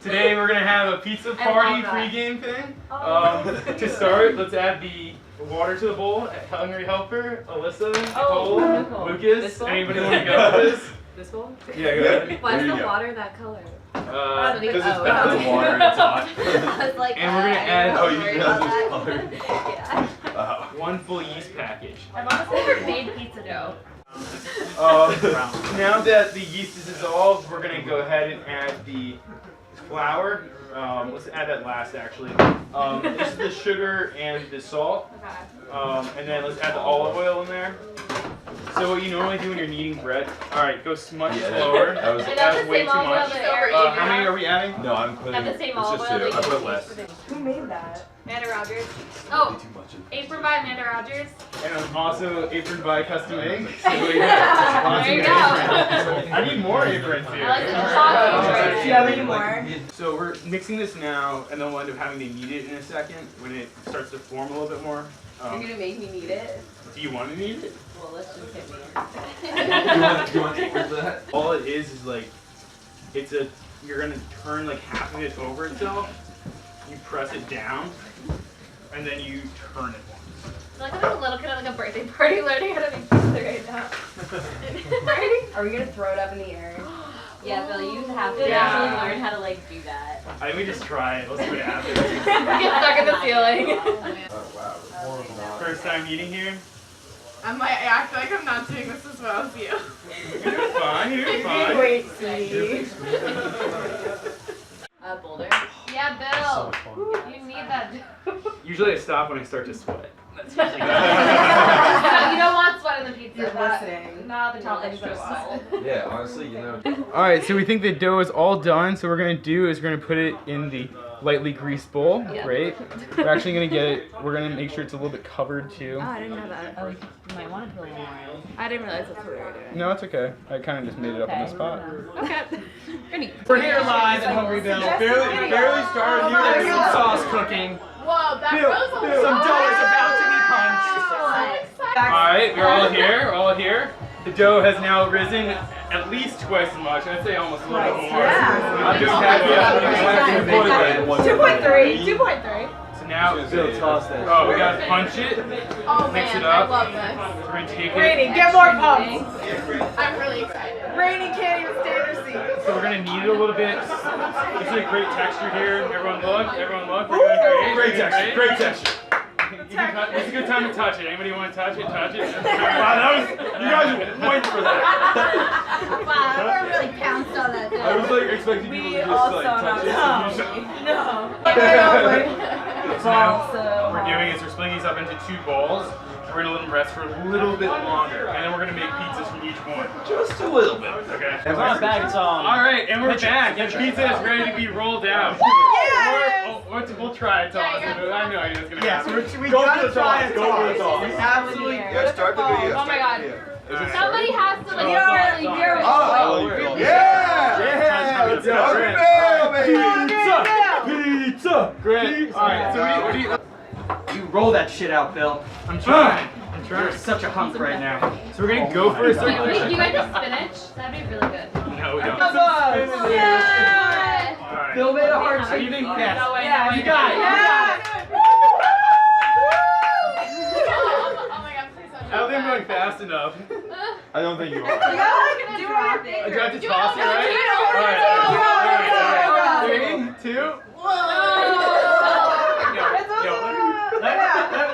Today we're gonna have a pizza party pregame thing. To start, let's add the water to the bowl. Hungry helper, Alyssa, Nicole, Lucas. Anybody want to go with this? This bowl? Yeah, go ahead. Why is the water that color? Because it's better than water and it's hot. I was like, And we're gonna add Wow. one full yeast package. I've honestly never made pizza dough. Now that the yeast is dissolved, we're gonna go ahead and add the flour. Let's add that last actually. This is the sugar and the salt. And then let's add the olive oil in there. So what you normally do when you're kneading bread. Alright, go much slower. That was way too much. How many are we adding? No, I'm putting the same it's just olive oil two. I put less. Who made that? Amanda Rogers. Oh, too much. Apron by Amanda Rogers. And I'm also aproned by Custom Ink. So There you go. I need more aprons here. I like the chocolate. Do you have any more? So we're mixing this now, and then we'll end up having to knead it in a second when it starts to form a little bit more. You're gonna make me knead it? Do you want to knead it? Well, let's just hit me. Do you want aprons for that? All it is like, you're gonna turn like half of it over itself. You press it down, and then you turn it once. I feel like I'm a little kid at like a birthday party learning how to make pizza right now. Right? Are we gonna throw it up in the air? Yeah, Bill, you have to actually learn how to like do that. I think we just try it. Let's see what happens. Get stuck in the ceiling. Oh, wow. First time eating here? I feel like I'm not doing this as well as you. You're doing fine. You're doing fine. Wait, see. Boulder. Yeah, Bill. You need that. Usually I stop when I start to sweat. That's usually good. You don't want sweat in the pizza. You're listening. Not the toppings are wild. Yeah, honestly, you know. Alright, so we think the dough is all done. So what we're going to do is we're going to put it in the lightly greased bowl, right? We're actually going to get it, we're going to make sure it's a little bit covered too. Oh, I didn't know that. You might want to put a little more. I didn't realize that's what we were doing. No, it's okay. I kind of just made it up on the spot. Okay. We're here live at Hungry Bill. Barely started here. There's some sauce cooking. Whoa, that rose a Some lot. dough is about to be punched. Alright, we're all here. We're all here. The dough has now risen at least twice as much. I'd say almost a little bit more. Yeah. I'm doing happy. 2.3. 2.3. So now, we gotta punch it, Oh mix man, it up. I love this. We're gonna take Rainy, it. get more pumps. I'm really excited. Rainy can't even stand her seat. So we're gonna knead it a little bit. This is a great texture here. Everyone look. Everyone look. We're doing great. Great texture. Great texture. It's a good time to touch it. Anybody want to touch it? Touch it. Wow, that was. You guys are pointing for that. Wow, we're really pounced on that. I was like expecting people to just like touch it. No. So now what we're doing is we're splitting these up into two balls. We're gonna let them rest for a little bit longer, and then we're gonna make pizzas from each one. Just a little bit. Okay. And we're back. It's All right, and we're back. And pizza is ready to be rolled out. We'll try it, toss. I have no idea what's gonna happen. we gotta try it. Go for the toss. Absolutely. Yeah, start the video. Oh my god. Alright. Somebody has to like really hear it. Oh, yeah! Let's go. Pizza! Great. Alright, so what do you... You roll that shit out, Bill. I'm trying. You're such a hunk right now. So we're gonna go for a Wait, circular. do you guys have spinach? That'd be really good. No, we don't. Yeah. Alright. Bill made a hard How do you think? Yes. No way, Yeah, no way. you got it. Oh my god, please don't. I don't think I'm going fast enough. I don't think you are. I got to toss it, right? Alright. 3, 2.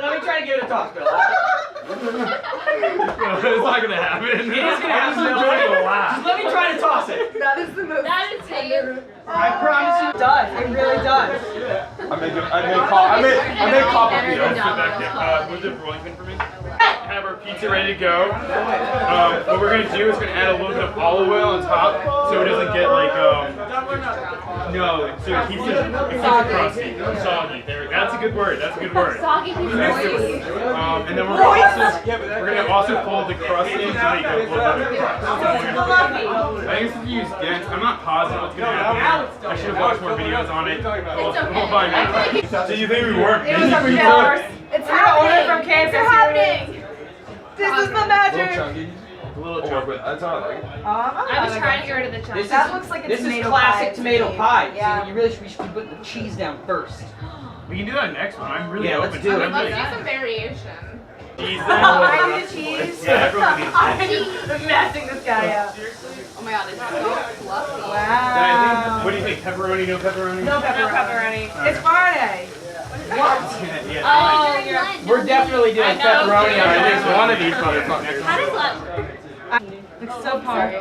Let me try to give it a toss, Bill. It's not gonna happen. It is gonna happen, Bill. Just let me try to toss it. That is the most. That is tender. I promise you. It does. It really does. I made coffee. Was it rolling pin for me? Have our pizza ready to go. What we're gonna do is we're gonna add a little bit of olive oil on top, so it doesn't get like no, so it keeps it crusty, soggy. That's a good word. That's a good word. Soggy pizza. And then we're gonna also fold the crust in so they go a little bit of crust. I think it's to use dense. I'm not positive what's gonna happen. I should have watched more videos on it. We'll find out. So you think we weren't It was a killer. It's time to order from campus. What's happening? This is the magic. It's a little chunky. That's all I like. I was trying to get rid of the chunks. That looks like a This tomato is classic pie. tomato pie. Yeah. So you really should be putting the cheese down first. We can do that next one. I'm really Yeah, open let's to do it. it. Let's do some variation. Cheese I then. need a cheese. Yeah, everyone can I'm get cheese. just messing this guy up. Oh my god, it's so fluffy. Then I Wow. think, what do you think? Pepperoni, no pepperoni? No pepperoni. It's Friday. Yeah. Oh, you're right. We're definitely doing I know. pepperoni on At least this one of these motherfuckers. How does that? It's so hard.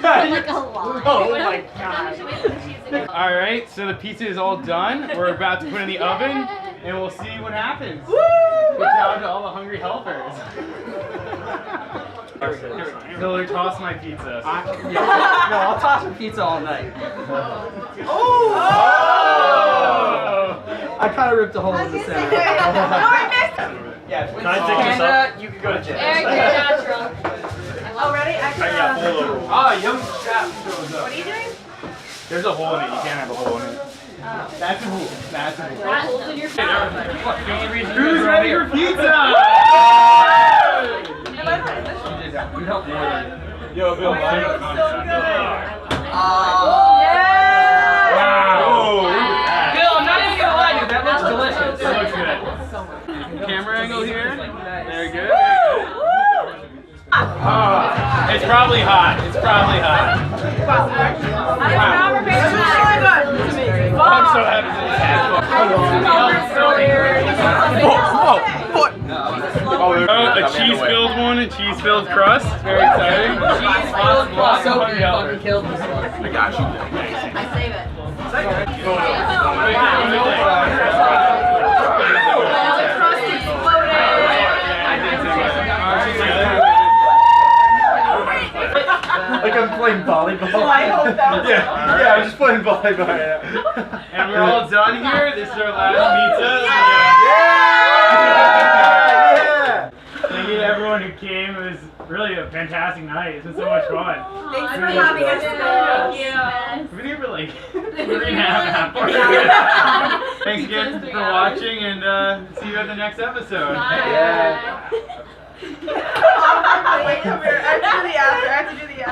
Like a lot. Oh my God. We should wait for the cheese to get All right, so the pizza is all done. We're about to put it in the oven, and we'll see what happens. Woo! Good job to all the hungry helpers. Hillary, toss my pizza. No, I'll toss your pizza all night. Oh! I kind of ripped a hole in the center. No, I missed it. Yeah, Can I take this Canada, you could go to jail. Eric, you're natural. Oh, ready? I I got can, hole over. Ah, young chap shows up. what are you doing? There's a hole in it. You can't have a hole in it. That's a hole. That's a hole. That holes in your face. Who's ready for pizza? Am I not in this? You helped more than. Yo, Bill. Oh, that looks so good. Oh. Yeah! Wow. Bill, I'm not even gonna lie to you. That looks delicious. It looks good. Camera angle here. Very good. It's probably hot. It's probably hot. I am not prepared for that. It's amazing. I'm so happy for this a cheese-filled one, a cheese-filled crust. Very exciting. Cheese-filled crust. Sophie fucking killed this one. I got you. I save it. Like I'm playing volleyball. Oh, I hope that was Yeah, I'm just playing volleyball right now. And we're all done here. This is our last pizza. Yeah! Thank you to everyone who came. It was really a fantastic night. It's been so much fun. Thanks for having us. Thank you. We've been here for like 3.5 hours. Thanks again for watching, and see you at the next episode. Bye. Yeah. Wait, come here. I have to do the after.